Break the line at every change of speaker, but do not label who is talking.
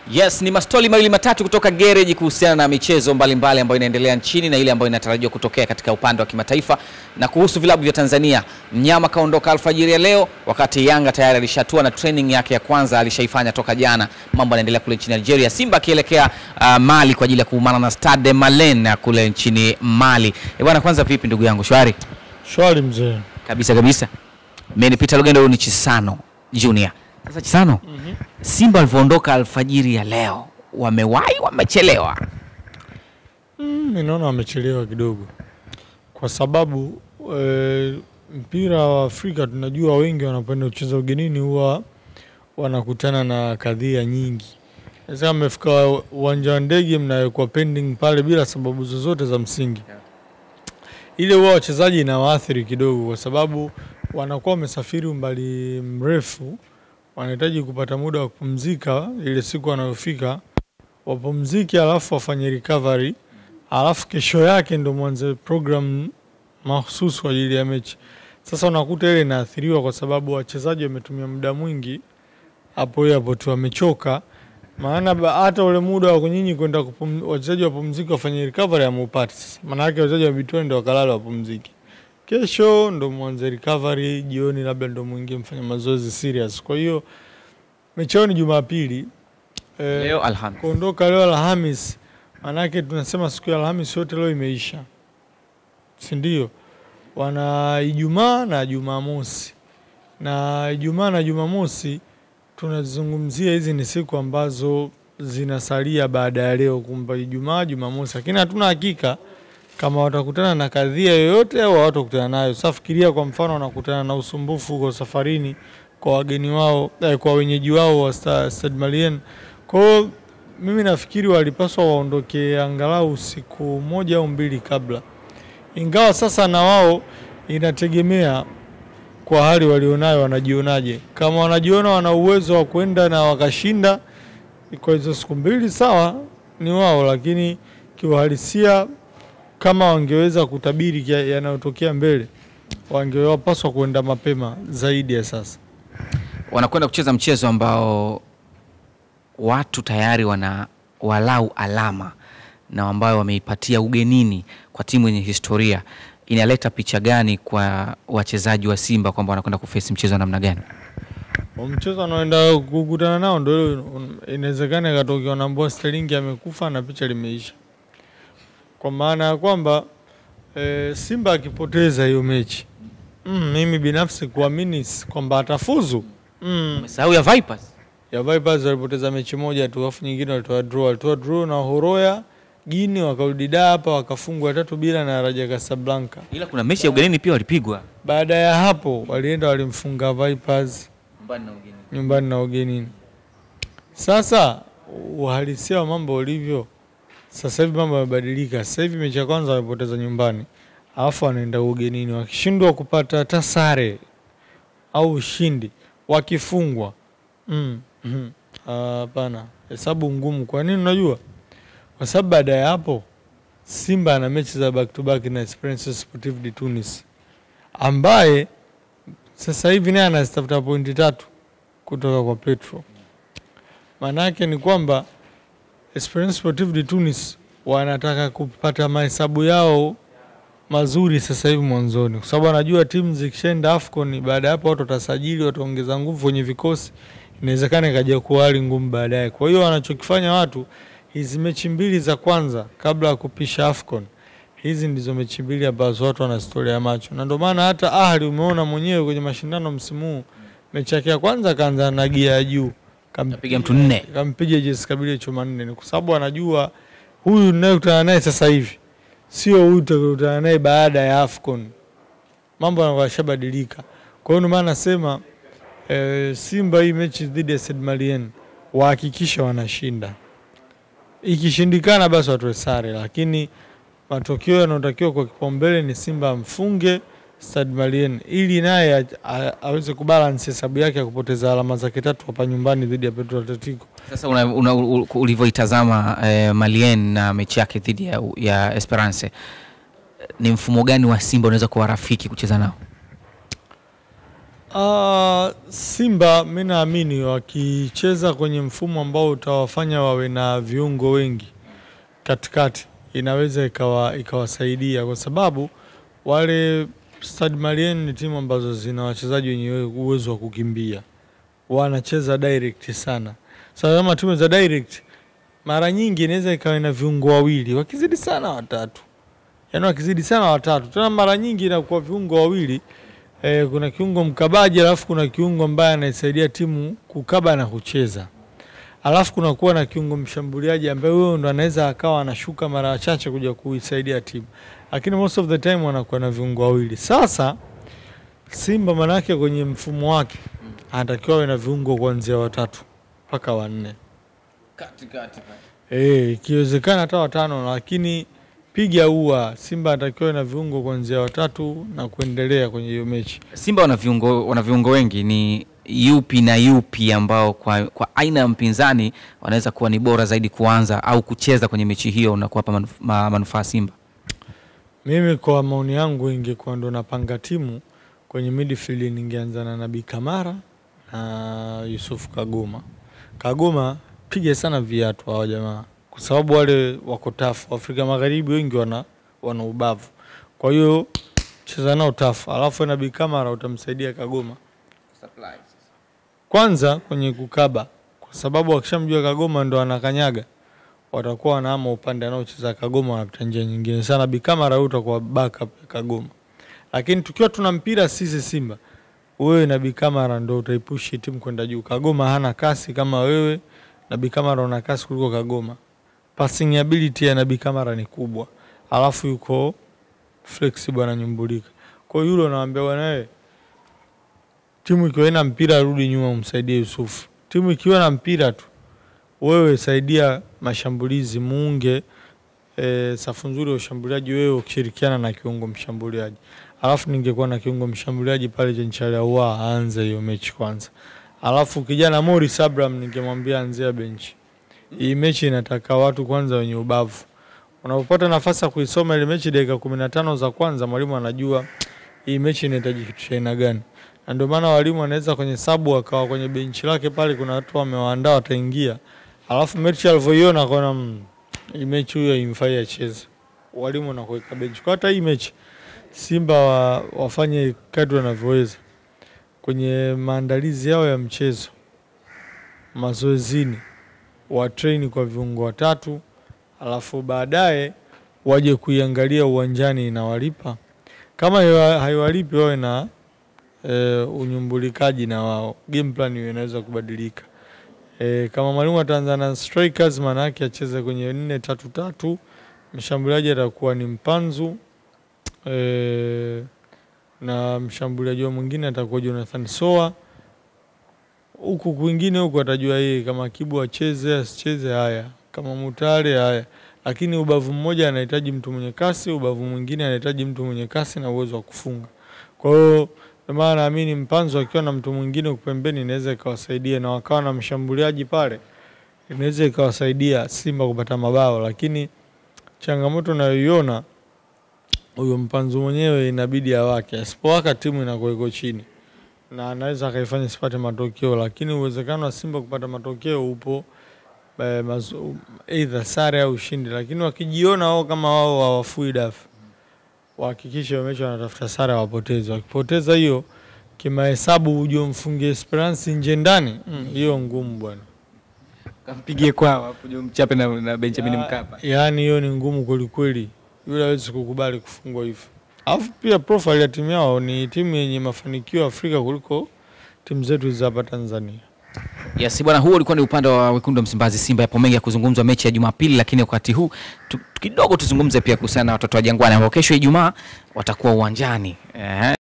Yes, ni mastori mawili matatu kutoka garage kuhusiana na michezo mbalimbali ambayo inaendelea nchini na ile ambayo inatarajiwa kutokea katika upande wa kimataifa. Na kuhusu vilabu vya Tanzania, Mnyama kaondoka alfajiri ya leo, wakati Yanga tayari alishatua na training yake ya kwanza alishaifanya toka jana. Mambo yanaendelea kule nchini Nigeria. Simba akielekea Mali kwa ajili ya kuumana na Stade Malien kule nchini Mali. Bwana, kwanza vipi ndugu yangu? Shwari?
Shwari mzee.
Kabisa. Mimi ni Peter Lugendo, ni Chisano Junior. Sasa Chisano, Simba alivyoondoka alfajiri ya leo, wamewahi wamechelewa?
Mimi naona wamechelewa kidogo. Kwa sababu mpira wa Afrika tunajua wengi wanapenda kucheza ugenini huwa wanakutana na kadhia nyingi. Sasa amefika uwanja wa ndege mnayokuwa pending pale bila sababu zozote za msingi. Ile huwa wachezaji inawaathiri kidogo kwa sababu wanakuwa wamesafiri umbali mrefu, wanahitaji kupata muda wa kupumzika ile siku wanayofika, wapumzike alafu wafanye recovery, alafu kesho yake ndo mwanze program mahususi kwa ajili ya mechi. Sasa unakuta ile inaathiriwa kwa sababu wachezaji wametumia muda mwingi hapo tu wamechoka. Maana hata ule muda wa kunyinyi kwenda wachezaji wapumzike wafanye recovery hampati. Maana yake wachezaji wabitwe ndio wakalala wapumzike. Kesho ndo mwanze recovery, jioni labda ndo mwingie mfanye mazoezi serious. Kwa hiyo mechi yao ni Jumapili.
Leo Alhamisi.
Kuondoka leo Alhamisi, maana yake tunasema siku ya Alhamisi yote leo imeisha. Si ndio? Wana Ijumaa na Jumamosi. Na Ijumaa na Jumamosi tunazungumzia hizi ni siku ambazo zinasalia baada ya leo, kumba Ijumaa, Jumamosi. Lakini hatuna hakika kama watakutana na kadhia yoyote au hawatakutana nayo. Sasa fikiria kwa mfano wanakutana na usumbufu kwa safarini kwa wageni wao, kwa wenyeji wao wa Stade Malien. Kwa hiyo mimi nafikiri walipaswa waondoke angalau siku moja au mbili kabla. Ingawa sasa na wao inategemea kwa hali walionayo wanajionaje. Kama wanajiona wana uwezo wa kwenda na wakashinda kwa hizo siku mbili, sawa, ni wao, lakini kiuhalisia kama wangeweza kutabiri yanayotokea mbele, wangewapaswa kwenda mapema zaidi ya sasa.
Wanakwenda kucheza mchezo ambao watu tayari wana walau alama na ambao wameipatia ugenini kwa timu yenye historia. Inaleta picha gani kwa wachezaji wa Simba kwamba wanakwenda kuface mchezo namna gani?
Mchezo anaoenda kukutana nao ndio inawezekana ikatokea naambia Sterling amekufa na picha limeisha. Kwa maana ya kwamba Simba akipoteza hiyo mechi, mimi binafsi kuamini kwamba atafuzu.
Umesahau ya Vipers?
Ya Vipers walipoteza mechi moja tu, afu nyingine walitoa draw na Horoya Gini, wakarudi hapa wakafungwa 3-0 na Raja Casablanca.
Ila kuna mechi ya ugenini pia walipigwa.
Baada ya hapo walienda walimfunga Vipers nyumbani na ugenini. Sasa uhalisia wa mambo ulivyo, sasa hivi mambo yamebadilika. Sasa hivi mechi ya kwanza walipoteza nyumbani, alafu wanaenda ugenini. Wakishindwa kupata hata sare au ushindi, wakifungwa, hapana, hesabu ngumu. Kwa nini unajua? Kwa sababu baada ya hapo Simba ana mechi za back to back na Esperance Sportive de Tunis, ambaye sasa hivi naye anatafuta pointi 3 kutoka kwa Petro. Maana yake ni kwamba Esperance Sportive de Tunis wanataka kupata mahesabu yao mazuri sasa hivi mwanzoni, kwa sababu anajua timu zikishaenda AFCON baada hapo watu watasajili, wataongeza nguvu kwenye vikosi, inawezekana ikaja kuwa hali ngumu baadaye. Kwa hiyo wanachokifanya watu, hizi mechi mbili za kwanza kabla ya kupisha AFCON, hizi ndizo mechi mbili ambazo watu wanazitolea macho. Na ndio maana hata Ahli umeona mwenyewe kwenye mashindano msimu huu, mechi yake ya kwanza kaanza na gia ya juu,
kampiga mtu 4,
kampiga JS Kabylie chuma 4. Ni kwa sababu anajua huyu ninayekutana naye sasa hivi sio huyu tutakutana naye baada ya AFCON. Mambo yanakuwa yashabadilika. Kwa hiyo maana nasema Simba hii mechi dhidi ya Stade Malien wahakikisha wanashinda. Ikishindikana basi watoe sare, lakini matokeo yanayotakiwa kwa kipaumbele ni Simba amfunge Stade Malien ili naye aweze kubalance hesabu yake ya kupoteza alama zake 3 hapa nyumbani dhidi ya Petro Atletico.
Sasa ulivyoitazama Malien na mechi yake dhidi ya Esperance, ni mfumo gani wa Simba unaweza kuwa rafiki kucheza nao?
Simba mimi naamini wakicheza kwenye mfumo ambao utawafanya wawe na viungo wengi katikati inaweza ikawasaidia, kwa sababu wale Stade Malien ni timu ambazo zina wachezaji wenye uwezo wa kukimbia, wanacheza direct sana. Sasa kama timu za direct mara nyingi inaweza ikawa na viungo wawili, wakizidi sana watatu. Yaani wakizidi sana watatu. Tena mara nyingi inakuwa viungo wawili, kuna kiungo mkabaji alafu kuna kiungo ambaye anasaidia timu kukaba na kucheza. Alafu kuna kuwa na kiungo mshambuliaji ambaye huyo ndo anaweza akawa anashuka mara chache kuja kuisaidia timu. Lakini most of the time wanakuwa na viungo wawili. Sasa Simba manake kwenye mfumo wake anatakiwa awe na viungo kuanzia watatu mpaka wanne.
Katikati.
Ikiwezekana hata watano, lakini piga huwa Simba anatakiwa na viungo kuanzia watatu na kuendelea kwenye hiyo mechi.
Simba wana viungo wengi, ni yupi na yupi ambao kwa aina ya mpinzani wanaweza kuwa ni bora zaidi kuanza au kucheza kwenye mechi hiyo na kuwapa manufaa Simba?
Mimi kwa maoni yangu ingekuwa ndo napanga timu kwenye midfield, ningeanza na Nabi Kamara na Yusuf Kagoma. Kagoma piga sana viatu hao jamaa, kwa sababu wale wako tafu. Afrika Magharibi wengi wana ubavu, kwa hiyo cheza nao tafu. Alafu Nabi Kamara utamsaidia Kagoma kwanza kwenye kukaba, kwa sababu wakishamjua Kagoma ndo anakanyaga, watakuwa wanaama upande anaocheza Kagoma, wanapita njia nyingine sana. Nabi Kamara utakuwa backup ya Kagoma. Lakini tukiwa tuna mpira sisi Simba, wewe Nabi Kamara ndo utaipushi timu kwenda juu. Kagoma hana kasi kama wewe, Nabi Kamara una kasi kuliko Kagoma. Passing ability ya Nabi Kamara ni kubwa, alafu yuko flexible na nyumbulika. Kwa hiyo yule anawaambia bwana wewe, timu ikiwa na mpira rudi nyuma umsaidie Yusuf. Timu ikiwa na mpira tu, wewe saidia mashambulizi, muunge safu nzuri ya ushambuliaji, wewe ukishirikiana na kiungo mshambuliaji. Alafu ningekuwa na kiungo mshambuliaji pale Jean-Charles Ahoua aanze hiyo mechi kwanza. Alafu kijana Morris Abraham ningemwambia anzia bench. Hii mechi inataka watu kwanza wenye ubavu. Unapopata nafasi ya kuisoma ile mechi dakika 15 za kwanza, mwalimu anajua hii mechi inahitaji kitu cha aina gani. Na ndio maana walimu wanaweza kwenye sabu akawa kwenye benchi lake pale kuna watu wamewaandaa wataingia. Alafu mechi alivyoiona akaona hii mechi huyo imfai acheze, walimu na kuweka benchi. Kwa hata hii mechi Simba wafanye kadri wanavyoweza kwenye maandalizi yao ya mchezo, mazoezini wa train kwa viungo watatu, alafu baadaye waje kuiangalia uwanjani inawalipa. Kama haiwalipi wawe na unyumbulikaji na wao, game plan inaweza kubadilika. Kama mwalimu ataanza na strikers, maana yake acheze kwenye 4-3-3, mshambuliaji atakuwa ni Mpanzu, na mshambuliaji mwingine atakuwa Jonathan Soa. Huku kwingine huko atajua yeye kama Kibu acheze asicheze, haya kama Mutale haya. Lakini ubavu mmoja anahitaji mtu mwenye kasi, ubavu mwingine anahitaji mtu mwenye kasi na uwezo wa kufunga. Kwa hiyo maana naamini Mpanzu akiwa na mtu mwingine kupembeni inaweza ikawasaidia, na wakawa na mshambuliaji pale inaweza ikawasaidia Simba kupata mabao. Lakini changamoto nayoiona, huyo Mpanzu mwenyewe inabidi awake, asipowaka timu inakuwa iko chini na anaweza akaifanya sipate matokeo. Lakini uwezekano wa Simba kupata matokeo upo, either sare au ushindi. Lakini wakijiona wao kama wao hawafui dafu, wahakikishe mechi wanatafuta sare, wapoteze. Wakipoteza hiyo kimahesabu uje mfungie Esperance nje ndani, hiyo ngumu bwana.
Kampigie kwao hapo uje mchape na Benjamin Mkapa.
Yaani hiyo ni ngumu kweli kweli. Yule hawezi kukubali kufungwa hivyo. Alafu pia profile ya timu yao ni timu yenye mafanikio Afrika kuliko timu zetu za hapa Tanzania.
Yes bwana, huo ulikuwa ni upande wa Wekundu wa Msimbazi. Simba yapo mengi ya kuzungumzwa mechi ya Jumapili, lakini wakati huu kidogo tuzungumze pia kuhusiana na watoto wa Jangwani ambao kesho Ijumaa watakuwa uwanjani.